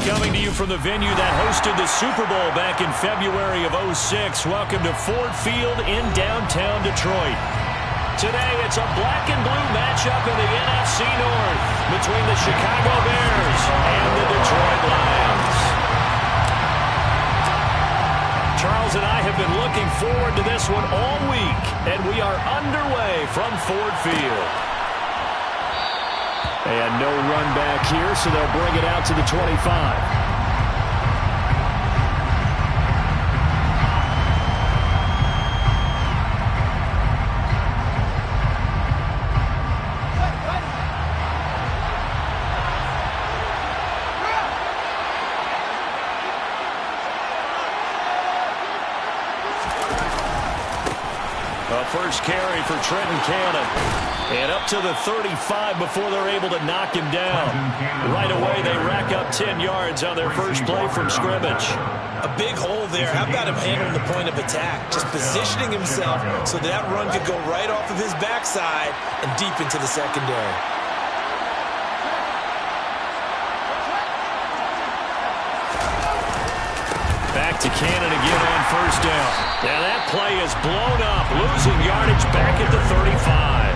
Coming to you from the venue that hosted the Super Bowl back in February of '06. Welcome to Ford Field in downtown Detroit. Today, it's a black and blue matchup in the NFC North between the Chicago Bears and the Detroit Lions. Charles and I have been looking forward to this one all week, and we are underway from Ford Field. And no run back here, so they'll bring it out to the 25. First carry for Trenton Cannon. And up to the 35 before they're able to knock him down. Right away, they rack up 10 yards on their first play from scrimmage. A big hole there. How about him handling the point of attack? Just positioning himself so that run could go right off of his backside and deep into the secondary. Back to Cannon again on first down. Now that play is blown up, losing yardage back at the 35.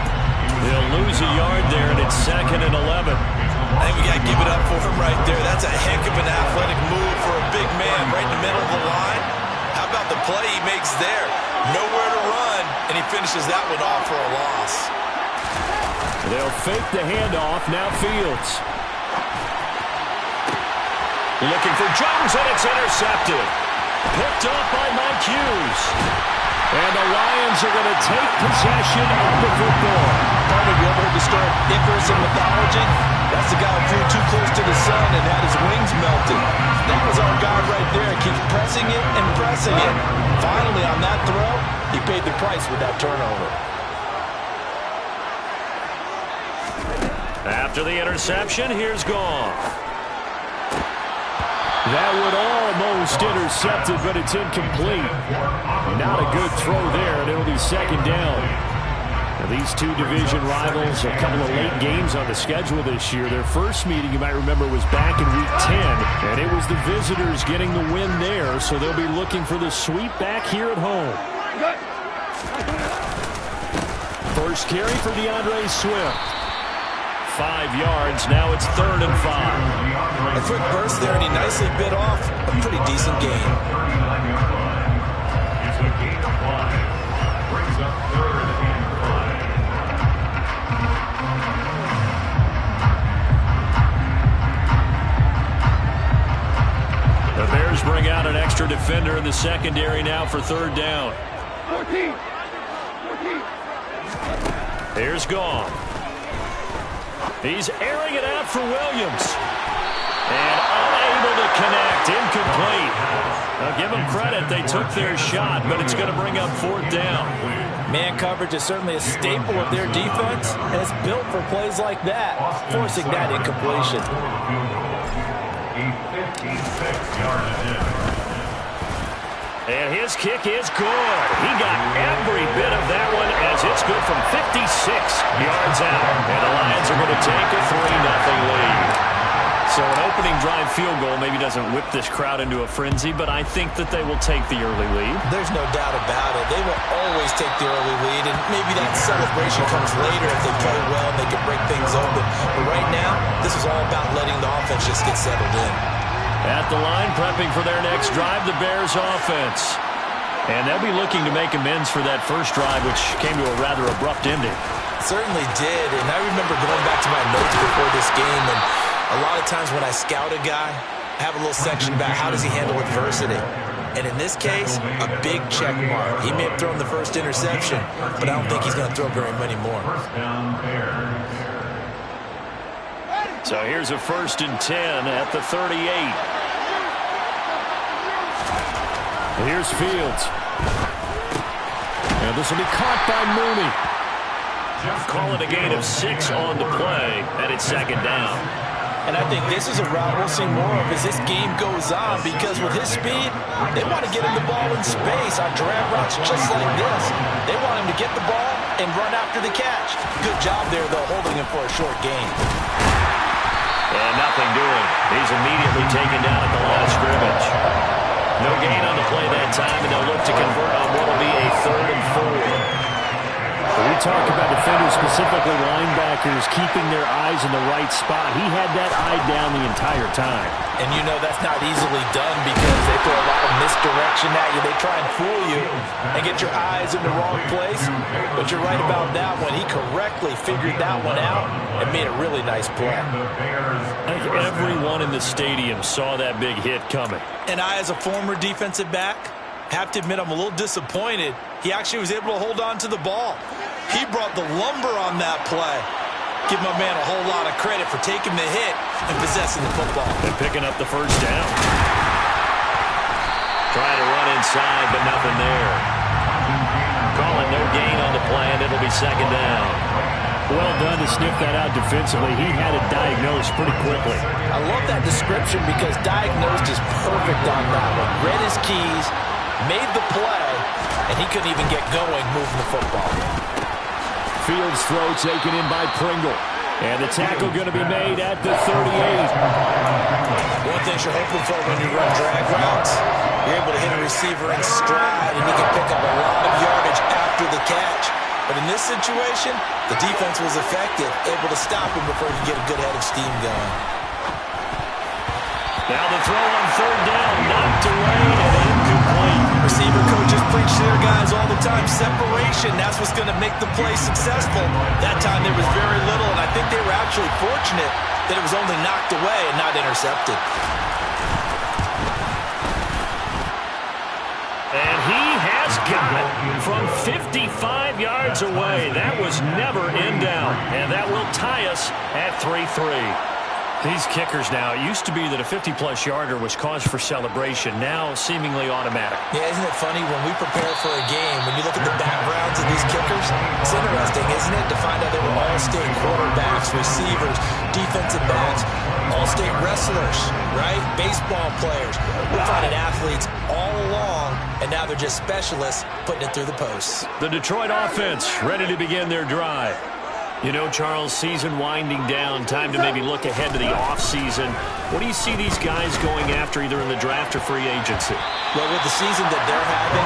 They'll lose a yard there, and it's 2nd and 11. I think we got to give it up for him right there. That's a heck of an athletic move for a big man right in the middle of the line. How about the play he makes there? Nowhere to run, and he finishes that one off for a loss. They'll fake the handoff. Now Fields. Looking for Jones, and it's intercepted. Picked up by Mike Hughes. And the Lions are going to take possession of the football. Have you ever heard the story of Icarus in mythology? That's the guy who flew too close to the sun and had his wings melted. That was our guy right there. He keeps pressing it and pressing it. Finally, on that throw, he paid the price with that turnover. After the interception, here's Goff. That would almost intercept it, but it's incomplete. Not a good throw there, and it'll be 2nd down. Now, these two division rivals, a couple of late games on the schedule this year. Their first meeting, you might remember, was back in Week 10, and it was the visitors getting the win there, so they'll be looking for the sweep back here at home. First carry for DeAndre Swift. 5 yards. Now it's 3rd and 5. A quick burst there, and he nicely bit off a pretty decent gain. The Bears bring out an extra defender in the secondary now for 3rd down. 14. Here's Goff. He's airing it out for Williams. And unable to connect. Incomplete. Now, give them credit. They took their shot, but it's going to bring up 4th down. Man coverage is certainly a staple of their defense, and it's built for plays like that, forcing that incompletion. And his kick is good. He got every bit of that one as it's good from 56 yards out. And the Lions are going to take a 3-0 lead. So an opening drive field goal maybe doesn't whip this crowd into a frenzy, but I think that they will take the early lead. There's no doubt about it. They will always take the early lead, and maybe that celebration comes later if they play well and they can break things open. But right now, this is all about letting the offense just get settled in. At the line, prepping for their next drive, the Bears offense. And they'll be looking to make amends for that first drive, which came to a rather abrupt ending. Certainly did, and I remember going back to my notes before this game, and a lot of times when I scout a guy, I have a little section about how does he handle adversity. And in this case, a big check mark. He may have thrown the first interception, but I don't think he's going to throw very many more. So here's a 1st and 10 at the 38. Here's Fields. And this will be caught by Mooney. Call it a gain of 6 on the play, and it's 2nd down. And I think this is a route we'll see more of as this game goes on, because with his speed, they want to get him the ball in space on drag routes just like this. They want him to get the ball and run after the catch. Good job there, though, holding him for a short gain. And nothing doing. He's immediately taken down at the line of scrimmage. No gain on the play that time, and they'll look to convert on what will be a 3rd and 4. We talk about defenders, specifically linebackers, keeping their eyes in the right spot. He had that eye down the entire time. And you know that's not easily done because they throw a lot of misdirection at you. They try and fool you and get your eyes in the wrong place. But you're right about that one. He correctly figured that one out and made a really nice play. I think everyone in the stadium saw that big hit coming. And I, as a former defensive back, have to admit I'm a little disappointed. He actually was able to hold on to the ball. He brought the lumber on that play. Give my man a whole lot of credit for taking the hit and possessing the football. And picking up the first down. Trying to run inside, but nothing there. Calling no gain on the play, and it'll be 2nd down. Well done to sniff that out defensively. He had it diagnosed pretty quickly. I love that description because diagnosed is perfect on that one. Read his keys, made the play, and he couldn't even get going moving the football. Fields throw taken in by Pringle. And the tackle going to be made at the 38. One thing you're hoping for when you run drag routes, you're able to hit a receiver in stride, and he can pick up a lot of yardage after the catch. But in this situation, the defense was effective, able to stop him before he could get a good head of steam going. Now the throw on 3rd down, knocked away and incomplete. Receiver coaches preach to their guys all the time. Separation, that's what's going to make the play successful. That time there was very little, and I think they were actually fortunate that it was only knocked away and not intercepted. And he has got it from 55 yards away. That was never in down, and that will tie us at 3-3. These kickers now, it used to be that a 50-plus yarder was cause for celebration. Now, seemingly automatic. Yeah, isn't it funny when we prepare for a game, when you look at the backgrounds of these kickers, it's interesting, isn't it, to find out they were all-state quarterbacks, receivers, defensive backs, all-state wrestlers, right? Baseball players. We're finding athletes all along, and now they're just specialists putting it through the posts. The Detroit offense ready to begin their drive. You know, Charles, season winding down, time to maybe look ahead to the offseason. What do you see these guys going after either in the draft or free agency? Well, with the season that they're having,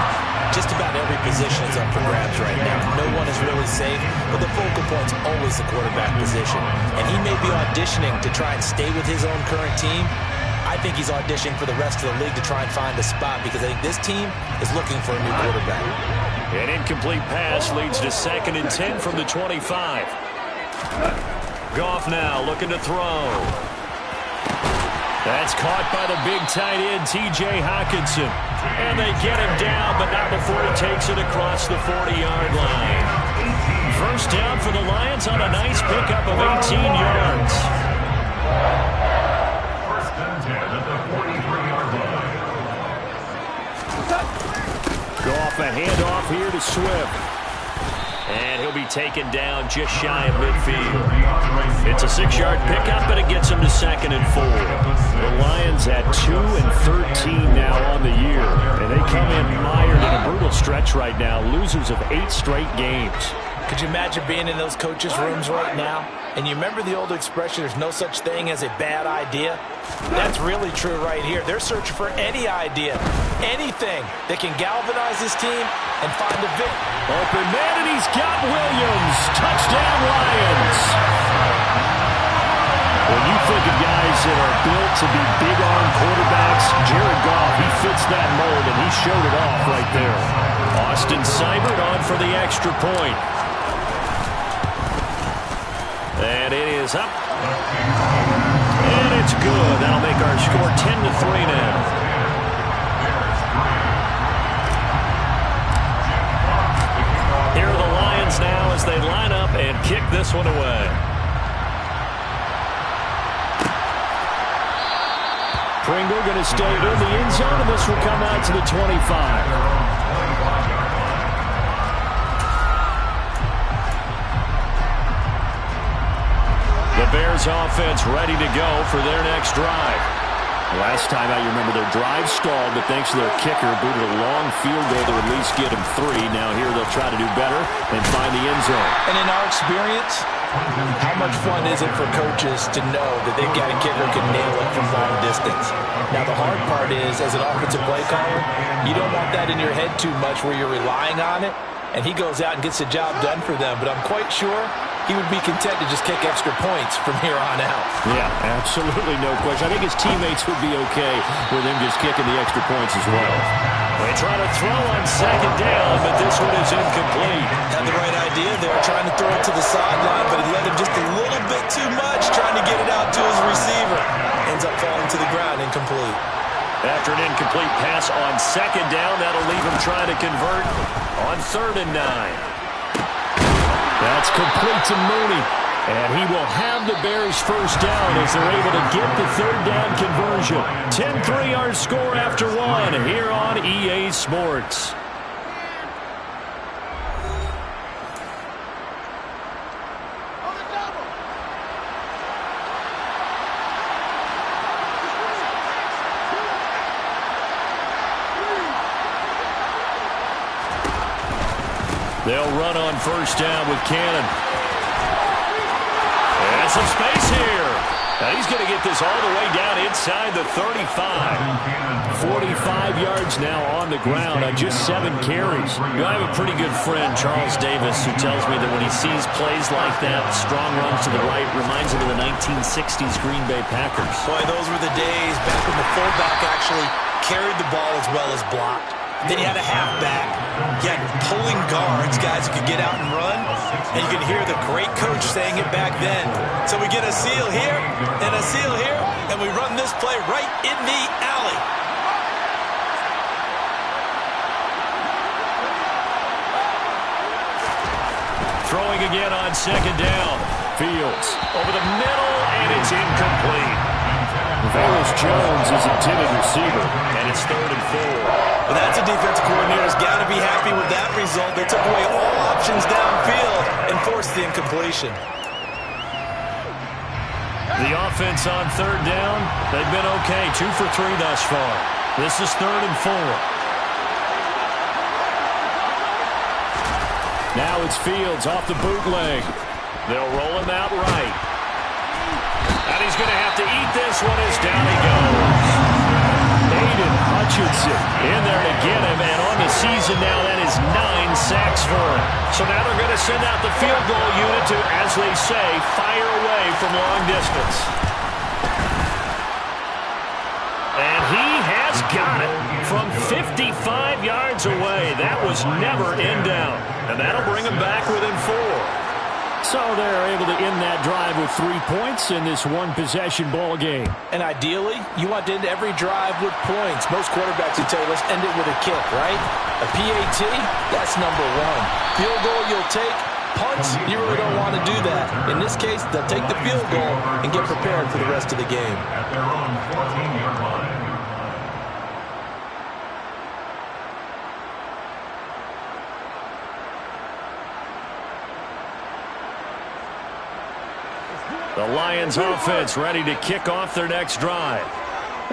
just about every position is up for grabs right now. No one is really safe, but the focal point's always the quarterback position. And he may be auditioning to try and stay with his own current team. I think he's auditioning for the rest of the league to try and find a spot because I think this team is looking for a new quarterback. An incomplete pass leads to 2nd and 10 from the 25. Goff now looking to throw. That's caught by the big tight end, T.J. Hockenson. And they get him down, but not before he takes it across the 40-yard line. First down for the Lions on a nice pickup of 18 yards. First and 10 at the 43-yard line. Goff, a handoff here to Swift. And he'll be taken down just shy of midfield. It's a 6-yard pickup, but it gets him to 2nd and 4. The Lions at 2-13 now on the year. And they come in mired in a brutal stretch right now, losers of 8 straight games. Could you imagine being in those coaches' rooms right now? And you remember the old expression, there's no such thing as a bad idea? That's really true right here. They're searching for any idea, anything that can galvanize this team and find a victory. Open man, and he's got Williams. Touchdown, Lions. When you think of guys that are built to be big-arm quarterbacks, Jared Goff, he fits that mold, and he showed it off right there. Austin Seibert on for the extra point. And it is up. And it's good. That'll make our score 10-3 now. Here are the Lions now as they line up and kick this one away. Pringle going to stay in the end zone, and this will come out to the 25. The Bears offense ready to go for their next drive. Last time out, you remember their drive stalled, but thanks to their kicker, booted a long field goal to at least get them 3. Now here they'll try to do better and find the end zone. And in our experience, How much fun is it for coaches to know that they've got a kicker who can nail it from long distance? Now, the hard part is, as an offensive play caller, you don't want that in your head too much where you're relying on it, and he goes out and gets the job done for them. But I'm quite sure he would be content to just kick extra points from here on out. Yeah, absolutely no question. I think his teammates would be okay with him just kicking the extra points as well. They try to throw on second down, but this one is incomplete. Had the right idea there, trying to throw it to the sideline, but he let him just a little bit too much, trying to get it out to his receiver. Ends up falling to the ground, incomplete. After an incomplete pass on second down, that'll leave him trying to convert on 3rd and 9. That's complete to Mooney. And he will have the Bears first down as they're able to get the 3rd down conversion. 10-3 our score after 1 here on EA Sports. They'll run on first down with Cannon. And some space here. Now he's going to get this all the way down inside the 35. 45 yards now on the ground on just 7 carries. You know, I have a pretty good friend, Charles Davis, who tells me that when he sees plays like that, strong runs to the right, reminds him of the 1960s Green Bay Packers. Boy, those were the days back when the fullback actually carried the ball as well as blocked. Then you had a halfback. You had pulling guards, guys who could get out and run. And you can hear the great coach saying it back then. So we get a seal here and a seal here, and we run this play right in the alley. Throwing again on second down. Fields over the middle, and it's incomplete. Velus Jones is intended receiver, and it's 3rd and 4. Well, that's a defensive coordinator's got to be happy with that result. They took away all options downfield and forced the incompletion. The offense on 3rd down, they've been okay. 2 for 3 thus far. This is 3rd and 4. Now it's Fields off the bootleg. They'll roll him out right. And he's going to have to eat this one as down he goes. Aiden Hutchinson in there to get him, and on the season now, that is 9 sacks for him. So now they're going to send out the field goal unit to, as they say, fire away from long distance. And he has got it from 55 yards away. That was never in down. And that'll bring him back within 4. So they're able to end that drive with 3 points in this one-possession ball game. And ideally, you want to end every drive with points. Most quarterbacks would tell you, let's end it with a kick, right? A PAT, that's number 1. Field goal you'll take. Punts, you really don't want to do that. In this case, they'll take the field goal and get prepared for the rest of the game. At their own 14-yard line. The Lions offense ready to kick off their next drive.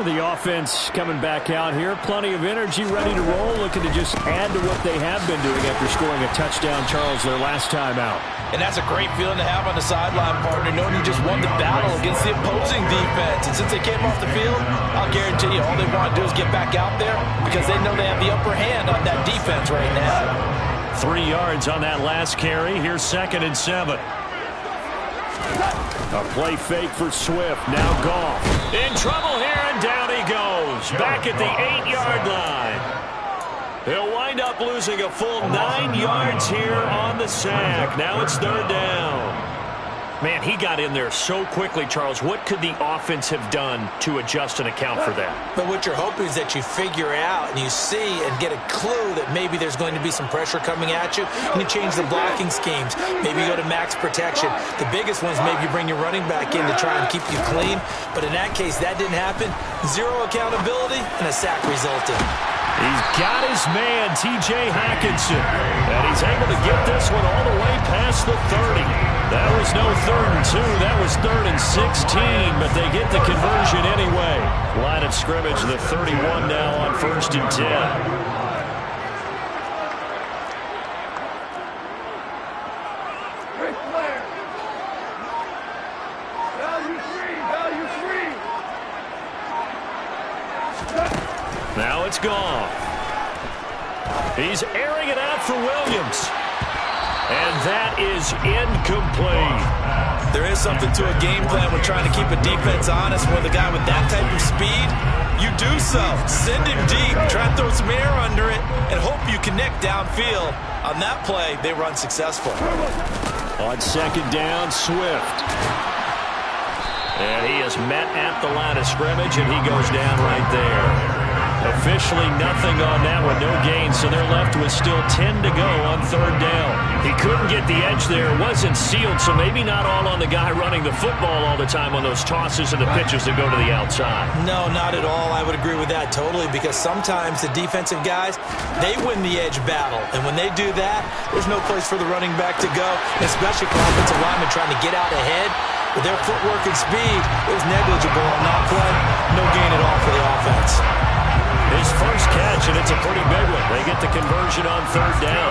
The offense coming back out here. Plenty of energy, ready to roll, looking to just add to what they have been doing after scoring a touchdown, Charles, their last time out. And that's a great feeling to have on the sideline, partner, knowing you just won the battle against the opposing defense. And since they came off the field, I'll guarantee you all they want to do is get back out there because they know they have the upper hand on that defense right now. 3 yards on that last carry. Here's 2nd and 7. A play fake for Swift. Now Goff. In trouble here, and down he goes. Back at the 8-yard line. He'll wind up losing a full 9 yards here on the sack. Now it's 3rd down. Man, he got in there so quickly, Charles. What could the offense have done to adjust and account for that? But what you're hoping is that you figure out and you see and get a clue that maybe there's going to be some pressure coming at you, and you change the blocking schemes. Maybe you go to max protection. The biggest one is maybe you bring your running back in to try and keep you clean. But in that case, that didn't happen. 0 accountability, and a sack resulted. He's got his man, T.J. Hockenson, and he's able to get this one all the way past the 30. That was no 3rd and 2. That was 3rd and 16, but they get the conversion anyway. Line of scrimmage, the 31 now on 1st and 10. Now it's gone. He's airing it out for Williams. And that is incomplete. There is something to a game plan when trying to keep a defense honest. With a guy with that type of speed, you do so. Send him deep, try to throw some air under it, and hope you connect downfield. On that play, they run successful. On second down, Swift. And he is met at the line of scrimmage, and he goes down right there. Officially nothing on that one, no gain, so they're left with still 10 to go on third down. He couldn't get the edge there, wasn't sealed, so maybe not all on the guy running the football all the time on those tosses and the pitches that go to the outside. No, not at all. I would agree with that totally, because sometimes the defensive guys, they win the edge battle, and when they do that, there's no place for the running back to go, especially for offensive linemen trying to get out ahead. With their footwork and speed, it was negligible on that play. No gain at all for the offense. His first catch, and it's a pretty big one. They get the conversion on third down.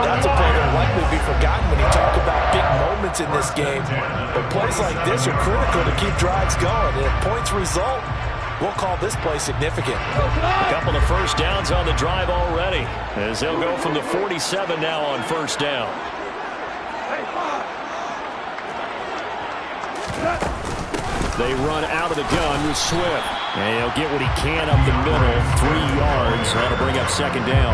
That's a play that will likely be forgotten when you talk about big moments in this game. But plays like this are critical to keep drives going. And if points result, we'll call this play significant. A couple of first downs on the drive already, as they'll go from the 47 now on first down. They run out of the gun with Swift. And he'll get what he can up the middle, 3 yards. That'll bring up second down.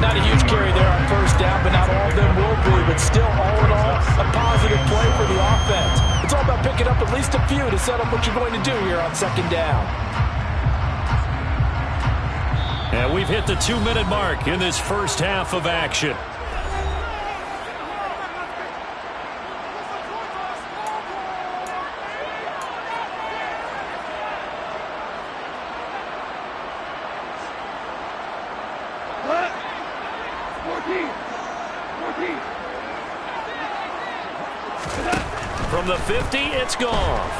Not a huge carry there on first down, but not all of them will be. But still, all in all, a positive play for the offense. It's all about picking up at least a few to set up what you're going to do here on second down. And we've hit the 2-minute mark in this first half of action. From the 50, it's Goff.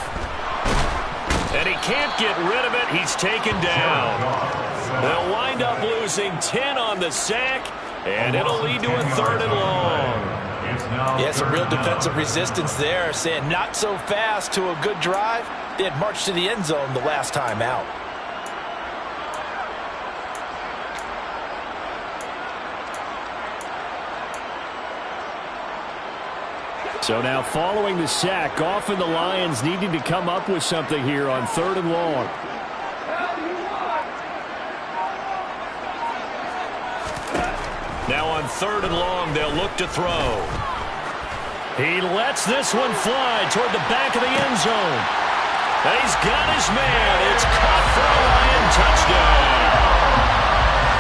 And he can't get rid of it. He's taken down. They'll wind up losing 10 on the sack, and it'll lead to a 3rd and long. Yeah, some real defensive resistance there, saying not so fast to a good drive. They had marched to the end zone the last time out. So now following the sack, Goff and the Lions needing to come up with something here on 3rd and long. Now on 3rd and long, they'll look to throw. He lets this one fly toward the back of the end zone. And he's got his man. It's caught for a Lion touchdown.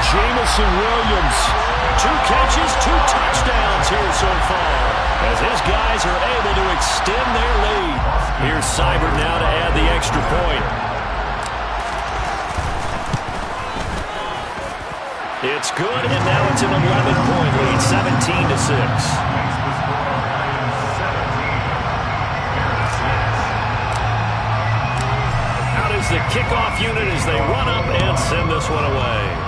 Jameson Williams, 2 catches, 2 touchdowns here so far, as his guys are able to extend their lead. Here's Seibert now to add the extra point. It's good, and now it's an 11-point lead, 17-6. Out is the kickoff unit as they run up and send this one away.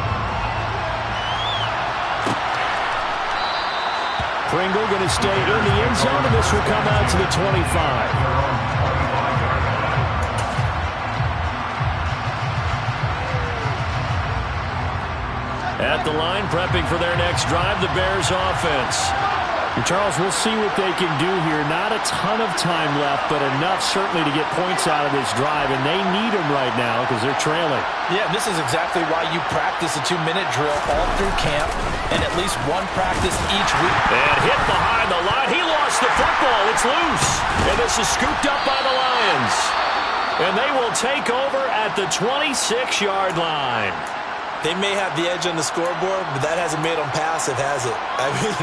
Pringle going to stay in the end zone, and this will come out to the 25. At the line, prepping for their next drive, the Bears offense. And Charles, we'll see what they can do here. Not a ton of time left, but enough certainly to get points out of this drive, and they need them right now because they're trailing. Yeah, this is exactly why you practice a 2-minute drill all through camp and at least one practice each week. And hit behind the line. He lost the football. It's loose. And this is scooped up by the Lions. And they will take over at the 26-yard line. They may have the edge on the scoreboard, but that hasn't made them passive, has it? I mean,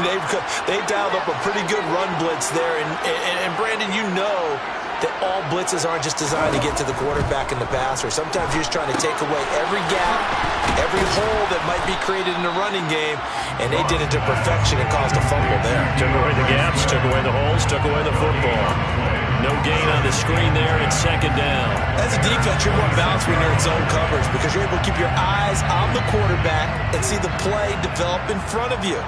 they dialed up a pretty good run blitz there. And Brandon, you know that all blitzes aren't just designed to get to the quarterback and the passer. Sometimes you're just trying to take away every gap, every hole that might be created in the running game, and they did it to perfection and caused a fumble there. Took away the gaps, took away the holes, took away the football. No gain on the screen there, and second down. As a defense, you're more balanced when you're in zone coverage because you're able to keep your eyes on the quarterback and see the play develop in front of you.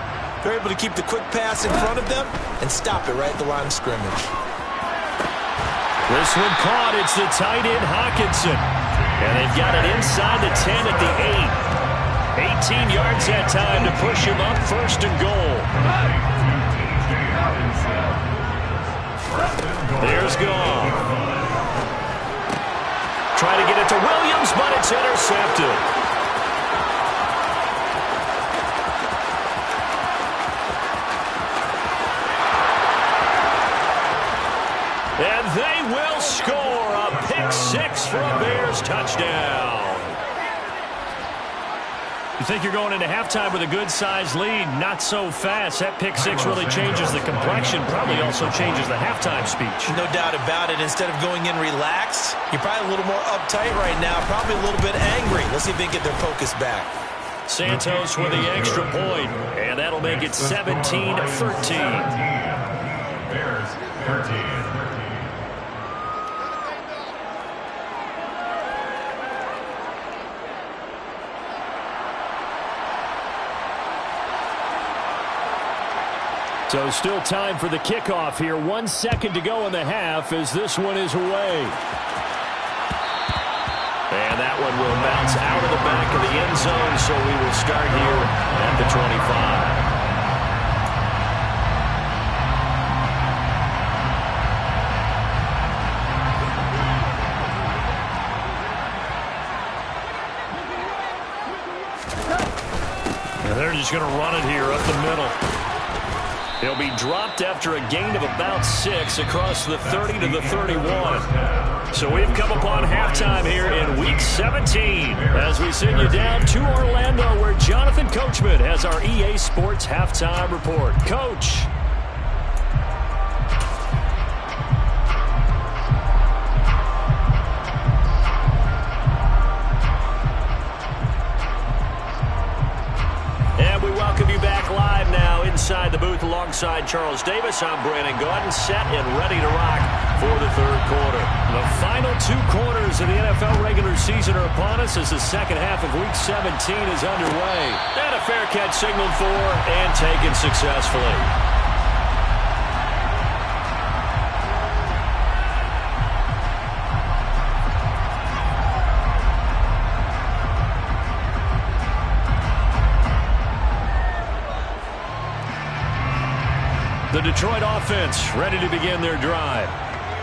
You're able to keep the quick pass in front of them and stop it right at the line of scrimmage. This one caught. It's the tight end, Hockenson. And they've got it inside the 10 at the 8. 18 yards that time to push him up 1st and goal. There's Goff. Try to get it to Williams, but it's intercepted. And they will score a pick 6 for a Bears touchdown. You think you're going into halftime with a good-sized lead? Not so fast. That pick 6 really changes the complexion, probably also changes the halftime speech. No doubt about it. Instead of going in relaxed, you're probably a little more uptight right now, probably a little bit angry. Let's see if they can get their focus back. Santos with the extra point, and that'll make it 17-13. Bears 13. So still time for the kickoff here. 1 second to go in the half as this one is away. And that one will bounce out of the back of the end zone, so we will start here at the 25. And they're just going to run it here up the middle. He'll be dropped after a gain of about 6 across the 30 to the 31. So we've come upon halftime here in Week 17 as we send you down to Orlando where Jonathan Coachman has our EA Sports Halftime Report. Coach. And we welcome you back live now inside the booth alongside Charles Davis. I'm Brandon Gaudin, set and ready to rock for the third quarter. The final 2 quarters of the NFL regular season are upon us as the second half of Week 17 is underway. And a fair catch signaled for and taken successfully. The Detroit offense ready to begin their drive.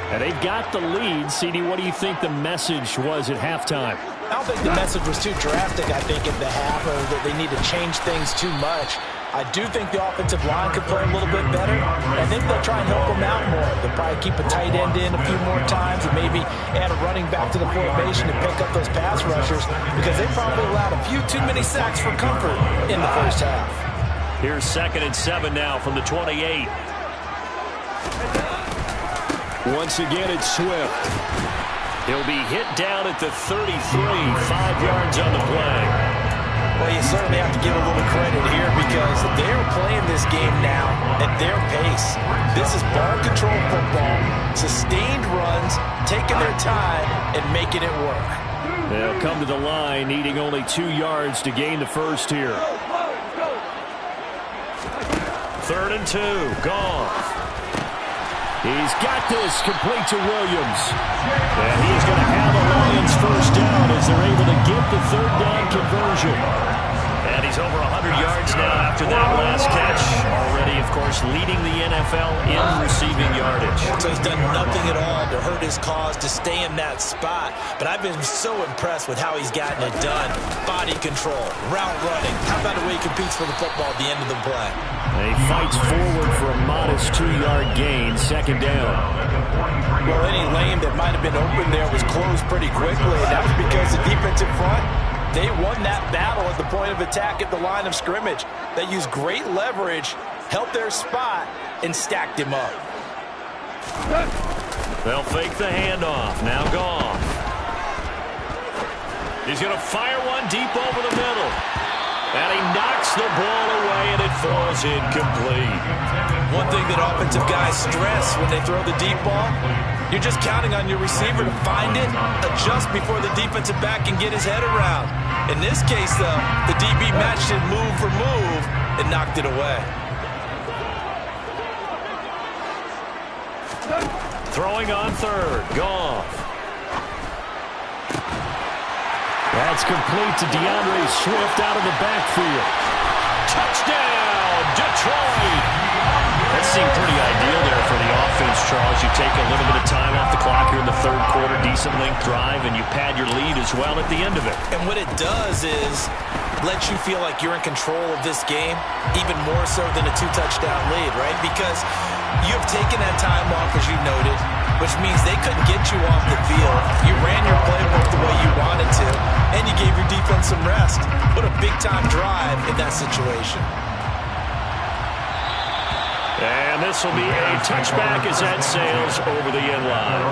And they've got the lead. CD, what do you think the message was at halftime? I don't think the message was too drastic, I think, at the half, or that they need to change things too much. I do think the offensive line could play a little bit better. I think they'll try and help them out more. They'll probably keep a tight end in a few more times and maybe add a running back to the formation and pick up those pass rushers because they probably allowed a few too many sacks for comfort in the first half. Here's 2nd and 7 now from the 28. Once again, it's Swift. He'll be hit down at the 33, 5 yards on the play. Well, you certainly have to give a little credit here because they're playing this game now at their pace. This is ball control football, sustained runs, taking their time and making it work. They'll come to the line, needing only 2 yards to gain the first here. 3rd and 2, Goff. He's got this complete to Williams. And he's going to have a Lions first down as they're able to get the 3rd down conversion. And he's over 100 yards now after that last catch. Already, of course, leading the NFL in receiving yardage. So he's done nothing at all to hurt his cause, to stay in that spot. But I've been so impressed with how he's gotten it done. Body control, route running. How about the way he competes for the football at the end of the play? And he fights forward for a modest 2-yard gain, 2nd down. Well, any lane that might have been open there was closed pretty quickly. That was because the defensive front, they won that battle at the point of attack at the line of scrimmage. They used great leverage, held their spot, and stacked him up. They'll fake the handoff. Now Goff. He's going to fire one deep over the middle. And he knocks the ball away, and it falls incomplete. One thing that offensive guys stress when they throw the deep ball, you're just counting on your receiver to find it, adjust before the defensive back can get his head around. In this case, though, the DB matched it move for move and knocked it away. Throwing on 3rd, Goff. That's complete to DeAndre Swift out of the backfield. Touchdown, Detroit! That seemed pretty ideal there for the offense, Charles. You take a little bit of time off the clock here in the third quarter, decent length drive, and you pad your lead as well at the end of it. And what it does is let you feel like you're in control of this game, even more so than a 2-touchdown lead, right? Because you have taken that time off, as you noted, which means they couldn't get you off the field. You ran your playbook the way you wanted to, and you gave your defense some rest. What a big-time drive in that situation. And this will be a touchback as that sails over the end line.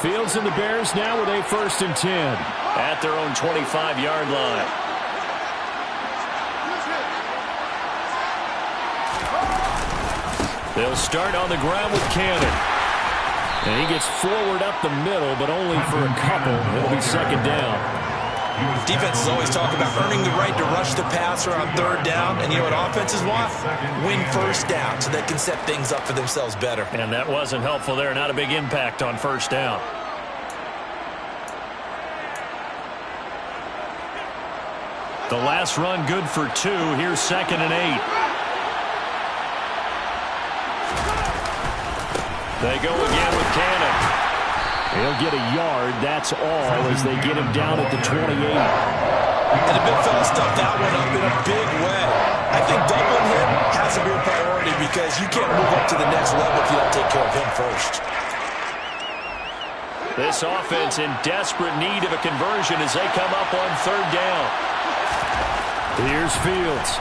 Fields and the Bears now with a 1st and 10 at their own 25-yard line. They'll start on the ground with Cannon. And he gets forward up the middle, but only for a couple. It'll be 2nd down. Defenses always talk about earning the right to rush the passer on 3rd down. And you know what offenses want? Win 1st down so they can set things up for themselves better. And that wasn't helpful there. Not a big impact on 1st down. The last run good for 2. Here's 2nd and 8. They go again with Cannon. He'll get a yard, that's all, as they get him down at the 28. And the big fella stuffed that one up in a big way. I think doubling him has to be a priority because you can't move up to the next level if you don't take care of him first. This offense in desperate need of a conversion as they come up on 3rd down. Here's Fields.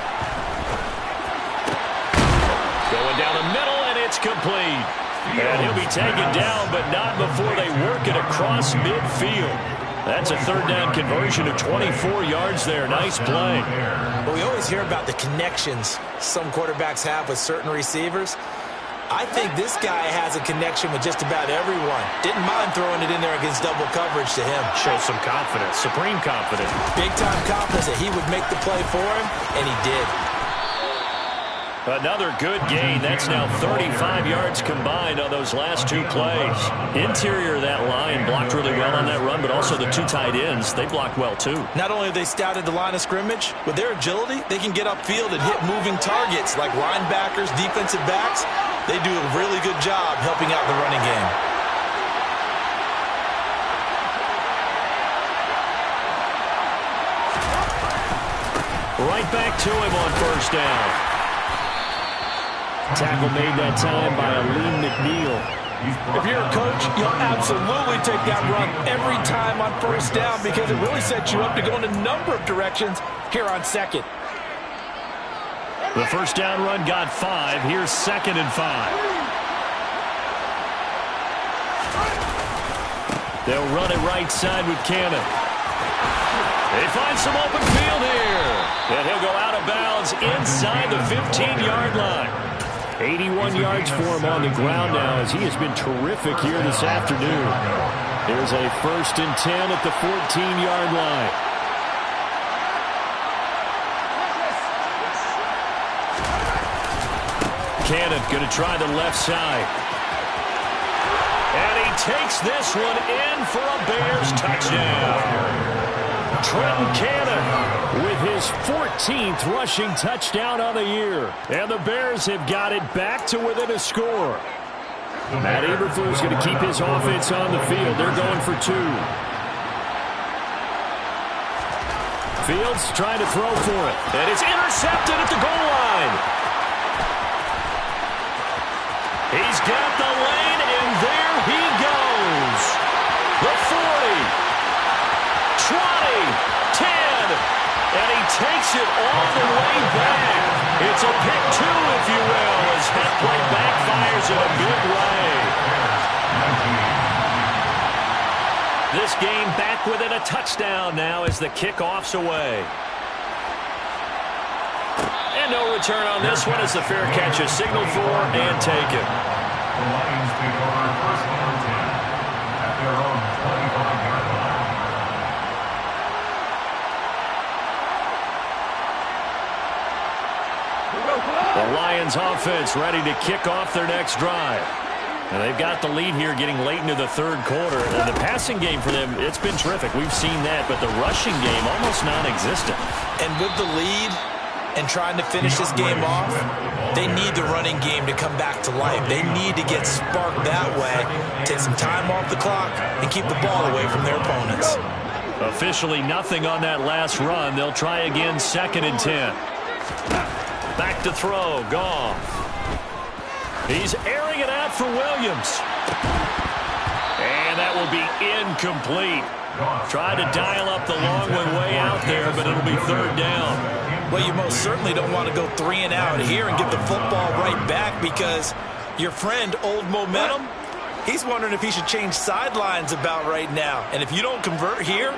Going down the middle, and it's complete. And he'll be taken down, but not before they work it across midfield. That's a 3rd down conversion of 24 yards there. Nice play. Well, we always hear about the connections some quarterbacks have with certain receivers. I think this guy has a connection with just about everyone. Didn't mind throwing it in there against double coverage to him. Shows some confidence, supreme confidence. Big-time confidence that he would make the play for him, and he did. Another good gain. That's now 35 yards combined on those last 2 plays. Interior of that line blocked really well on that run, but also the 2 tight ends, they blocked well too. Not only have they scouted the line of scrimmage, with their agility, they can get upfield and hit moving targets like linebackers, defensive backs. They do a really good job helping out the running game. Right back to him on 1st down. Tackle made that time by Aleem McNeil. If you're a coach, you'll absolutely take that run every time on 1st down because it really sets you up to go in a number of directions here on 2nd. The 1st down run got 5. Here's 2nd and 5. They'll run it right side with Cannon. They find some open field here. And he'll go out of bounds inside the 15-yard line. 81 yards for him on the ground now as he has been terrific here this afternoon. There's a 1st and 10 at the 14-yard line. Cannon going to try the left side. And he takes this one in for a Bears touchdown. Trenton Cannon with his 14th rushing touchdown on the year. And the Bears have got it back to within a score. Matt Eberflus going to keep his offense on the field. They're going for 2. Fields trying to throw for it. And it's intercepted at the goal line. He's got the lane, and there he goes. The 40. 20, 10, and he takes it all the way back. It's a pick 2, if you will, as that play backfires in a big way. This game back within a touchdown now as the kickoff's away. And no return on this one as the fair catch is signaled for and taken. The Lions pick over 1st and 10 at their own 25-yard line. The Lions offense ready to kick off their next drive. And they've got the lead here getting late into the third quarter. And the passing game for them, it's been terrific. We've seen that, but the rushing game almost non-existent. And with the lead and trying to finish this game off, they need the running game to come back to life. They need to get sparked that way, take some time off the clock, and keep the ball away from their opponents. Officially nothing on that last run. They'll try again, 2nd and 10. Back to throw, Goff. He's airing it out for Williams. And that will be incomplete. Tried to dial up the long one way out there, but it'll be 3rd down. Well, you most certainly don't want to go 3 and out here and get the football right back, because your friend, Old Momentum, he's wondering if he should change sidelines about right now. And if you don't convert here,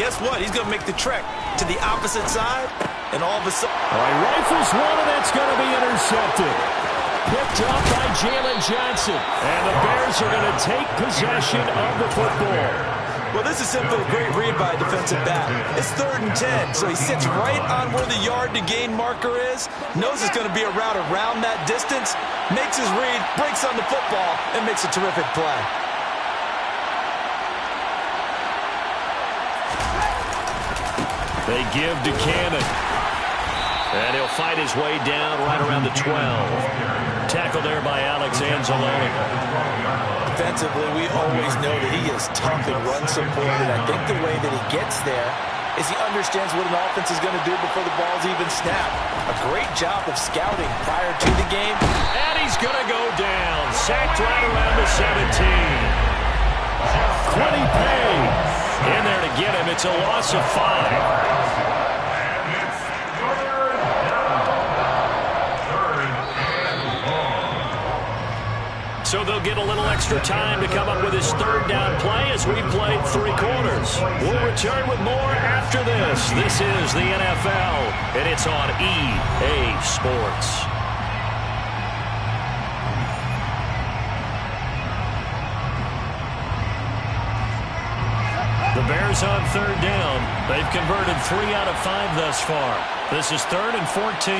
guess what? He's going to make the trek to the opposite side, and all of a sudden... All right, rifles one, and it's going to be intercepted. Picked up by Jalen Johnson. And the Bears are going to take possession of the football. Well, this is simply a great read by a defensive back. It's 3rd and 10, so he sits right on where the yard-to-gain marker is, knows it's going to be a route around that distance, makes his read, breaks on the football, and makes a terrific play. They give to Cannon. And he'll fight his way down right around the 12. Tackled there by Alex Anzalone. Defensively, we always know that he is tough and run supported. I think the way that he gets there is he understands what an offense is going to do before the ball's even snapped. A great job of scouting prior to the game. And he's going to go down. Sacked right around the 17. Quiddy Pay in there to get him. It's a loss of 5. So they'll get a little extra time to come up with his 3rd down play as we've played 3 quarters. We'll return with more after this. This is the NFL, and it's on EA Sports. The Bears on 3rd down. They've converted 3 out of 5 thus far. This is 3rd and 14.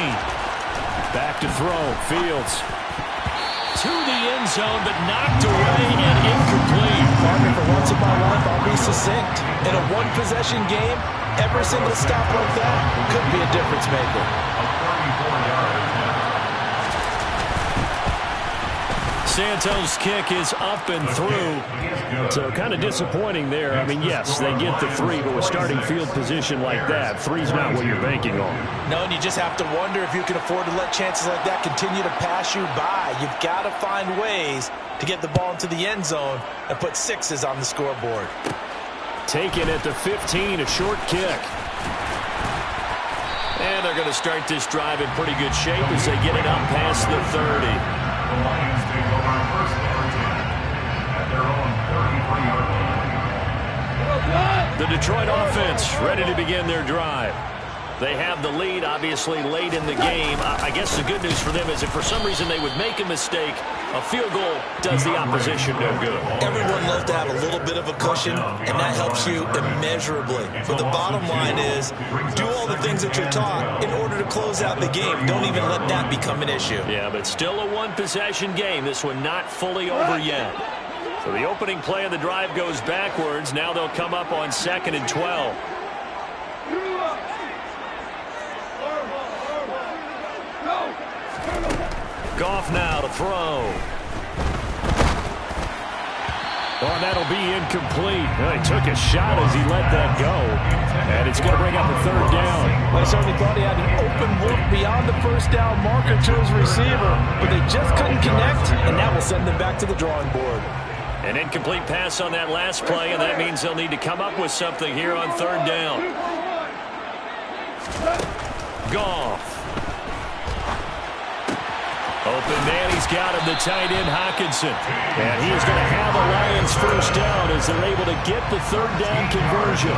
Back to throw, Fields. To the end zone, but knocked away and incomplete. Partner, for once in my life, I'll be succinct. In a one-possession game, every single stop like that could be a difference maker. Santos' kick is up and through. So kind of disappointing there. I mean, yes, they get the 3, but with starting field position like that, 3's not what you're banking on. No, and you just have to wonder if you can afford to let chances like that continue to pass you by. You've got to find ways to get the ball into the end zone and put 6s on the scoreboard. Taken at the 15, a short kick. And they're going to start this drive in pretty good shape as they get it up past the 30. The Lions take over 1st and 10 at their own 33-yard line. The Detroit offense ready to begin their drive. They have the lead, obviously, late in the game. I guess the good news for them is if for some reason they would make a mistake, a field goal does the opposition no good. Everyone loves to have a little bit of a cushion, and that helps you immeasurably. But the bottom line is, do all the things that you're taught in order to close out the game. Don't even let that become an issue. Yeah, but still a one-possession game. This one not fully over yet. So the opening play of the drive goes backwards. Now they'll come up on 2nd and 12. Goff now to throw. Oh, and that'll be incomplete. Well, he took a shot as he let that go. And it's going to bring up a 3rd down. Well, I certainly thought he had an open look beyond the 1st down marker to his receiver, but they just couldn't connect, and that will send them back to the drawing board. An incomplete pass on that last play, and that means they'll need to come up with something here on 3rd down. Goff. Open man, he's got him, the tight end, Hockenson. And he is going to have a Lions 1st down as they're able to get the 3rd down conversion.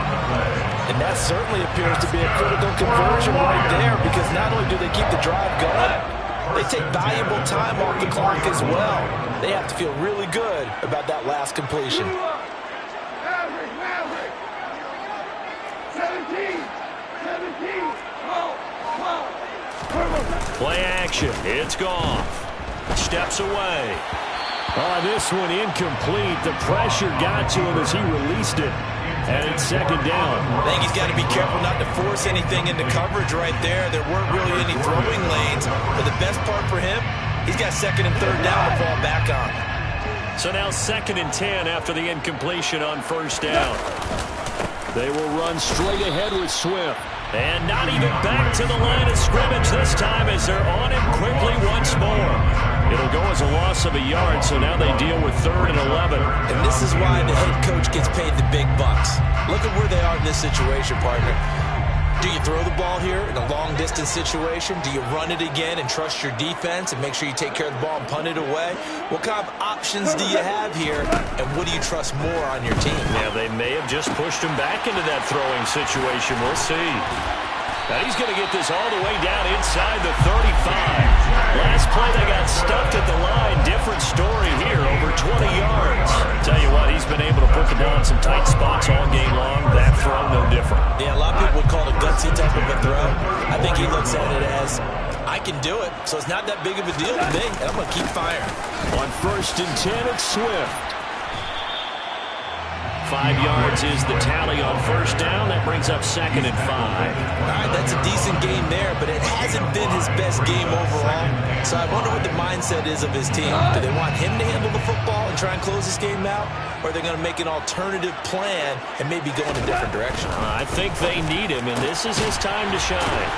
And that certainly appears to be a critical conversion right there, because not only do they keep the drive going, they take valuable time off the clock as well. They have to feel really good about that last completion. 17, 17, Play action. It's Goff. Steps away. Oh, this one incomplete. The pressure got to him as he released it. And it's second down. I think he's got to be careful not to force anything into coverage right there. There weren't really any throwing lanes. But the best part for him, he's got second and third down to fall back on. So now 2nd and 10 after the incompletion on first down. They will run straight ahead with Swift. And not even back to the line of scrimmage this time as they're on him quickly once more. It'll go as a loss of a yard, so now they deal with 3rd and 11. And this is why the head coach gets paid the big bucks. Look at where they are in this situation, partner. Do you throw the ball here in a long-distance situation? Do you run it again and trust your defense and make sure you take care of the ball and punt it away? What kind of options do you have here, and what do you trust more on your team? Yeah, they may have just pushed him back into that throwing situation. We'll see. Now he's going to get this all the way down inside the 35. Last play they got stuffed at the line. Different story here, over 20 yards. Tell you what, he's been able to put the ball in some tight spots all game long. That throw, no different. Yeah, a lot of people would call it a gutsy type of a throw. I think he looks at it as, I can do it, so it's not that big of a deal to me, and I'm going to keep firing. On 1st and 10, it's Swift. 5 yards is the tally on first down. That brings up 2nd and 5. All right, that's a decent game there, but it hasn't been his best game overall. So I wonder what the mindset is of his team. Do they want him to handle the football and try and close this game out? Or are they going to make an alternative plan and maybe go in a different direction? I think they need him, and this is his time to shine.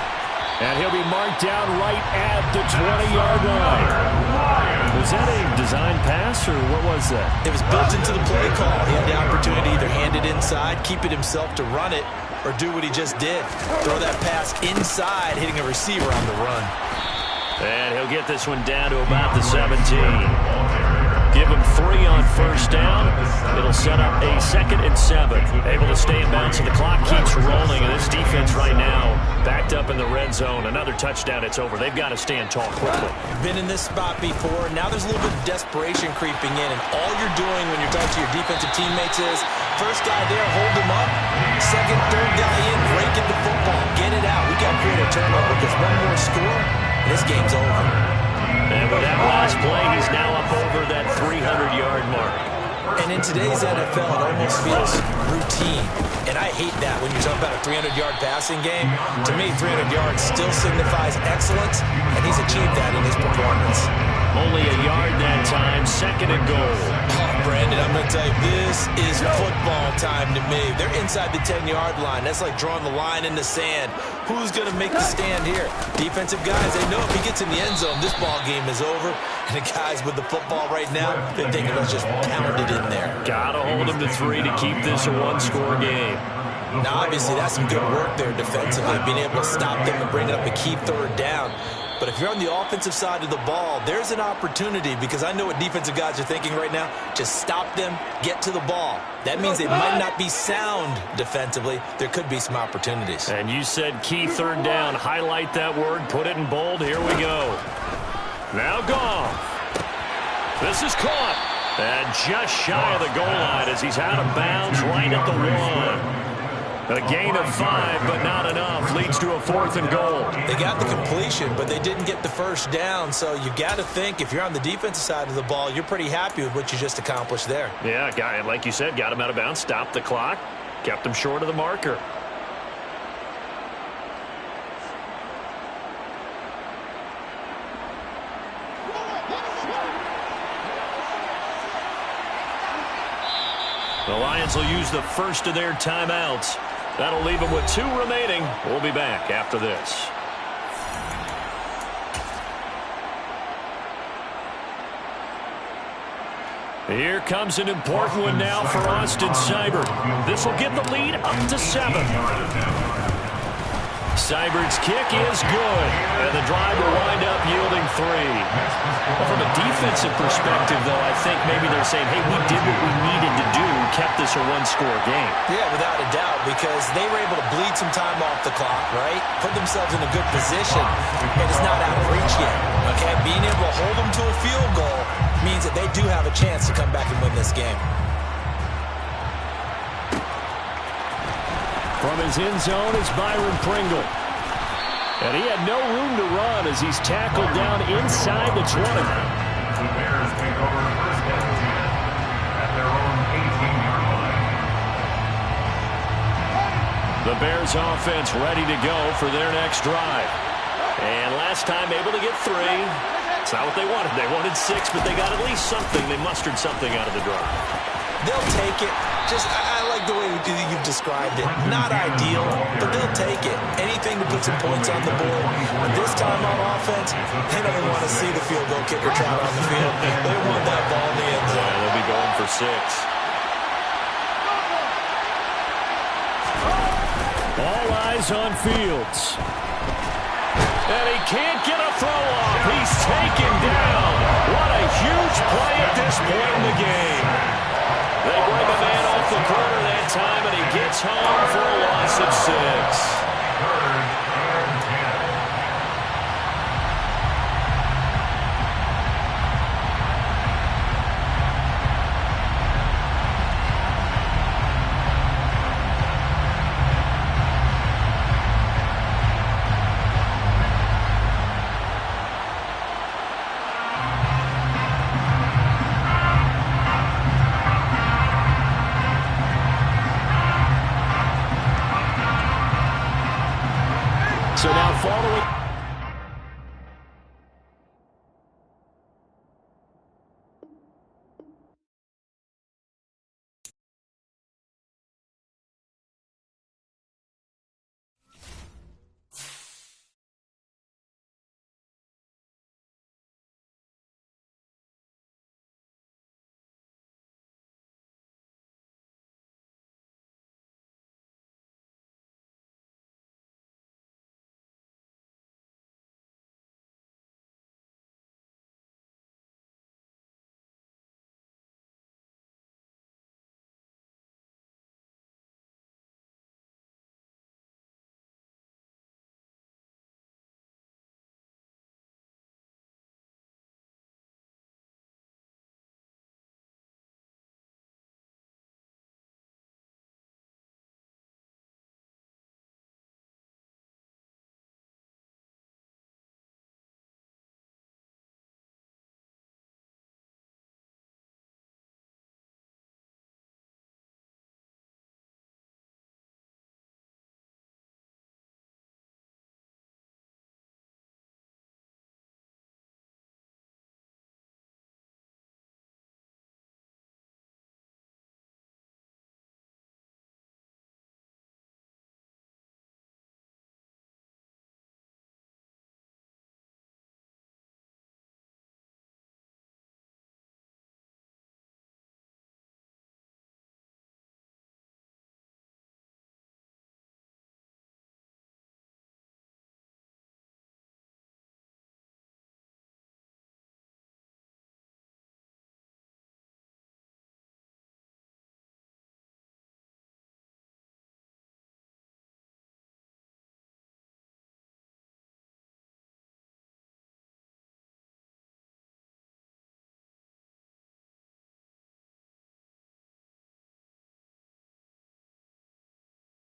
And he'll be marked down right at the 20-yard line. Was that a design pass, or what was that? It was built into the play call. He had the opportunity to either hand it inside, keep it himself to run it, or do what he just did. Throw that pass inside, hitting a receiver on the run. And he'll get this one down to about the 17. Give him 3 on first down. It'll set up a 2nd and 7. Able to stay in bounds, so the clock keeps rolling. And this defense right now backed up in the red zone. Another touchdown, it's over. They've got to stand tall quickly. Been in this spot before. Now there's a little bit of desperation creeping in. And all you're doing when you're talking to your defensive teammates is, first guy there, hold him up. Second, third guy in, break in the football. Get it out. We got to create a turnover because one more score, and this game's over. And with that last play, he's now up over that 300-yard mark. And in today's NFL, it almost feels routine. And I hate that when you're talking about a 300-yard passing game. To me, 300 yards still signifies excellence, and he's achieved that in his performance. Only a yard that time, 2nd and goal. Oh, Brandon, I'm going to tell you, this is football time to me. They're inside the 10-yard line. That's like drawing the line in the sand. Who's going to make the stand here? Defensive guys, they know if he gets in the end zone, this ball game is over. And the guys with the football right now, they're thinking, let's just pound it in there. Got to hold him to 3 to keep this a one-score game. Now, obviously, that's some good work there defensively, being able to stop them and bring up a key third down. But if you're on the offensive side of the ball, there's an opportunity, because I know what defensive guys are thinking right now. Just stop them, get to the ball. That means they might not be sound defensively. There could be some opportunities. And you said key third down. Highlight that word, put it in bold. Here we go. Now Goff. This is caught. And just shy of the goal line as he's out of bounds right at the 1. A gain of 5, but not enough. Leads to a 4th and goal. They got the completion, but they didn't get the first down. So you got to think, if you're on the defensive side of the ball, you're pretty happy with what you just accomplished there. Yeah, guy, like you said, got him out of bounds, stopped the clock, kept him short of the marker. The Lions will use the first of their timeouts. That'll leave them with 2 remaining. We'll be back after this. Here comes an important one now for Austin Seibert. This will get the lead up to 7. Seibert's kick is good, and the drive will wind up yielding 3. Well, from a defensive perspective, though, I think maybe they're saying, hey, we did what we needed to do, kept this a one-score game. Yeah, without a doubt, because they were able to bleed some time off the clock, right? Put themselves in a good position, and it's not out of reach yet, okay? Being able to hold them to a field goal means that they do have a chance to come back and win this game. From his end zone is Byron Pringle. And he had no room to run as he's tackled down inside the 20. The Bears take over first and 10 at their own 18-yard line. The Bears offense ready to go for their next drive. And last time able to get 3. It's not what they wanted. They wanted 6, but they got at least something. They mustered something out of the drive. They'll take it. I like the way you've described it. Not ideal, but they'll take it. Anything to put some points on the board. But this time on offense, they don't even want to see the field goal kicker trot on the field. They want that ball in the end zone. They'll be going for 6. All eyes on Fields. And he can't get a throw off. He's taken down. What a huge play at this point in the game. They bring a man off the corner that time, and he gets home for a loss of 6.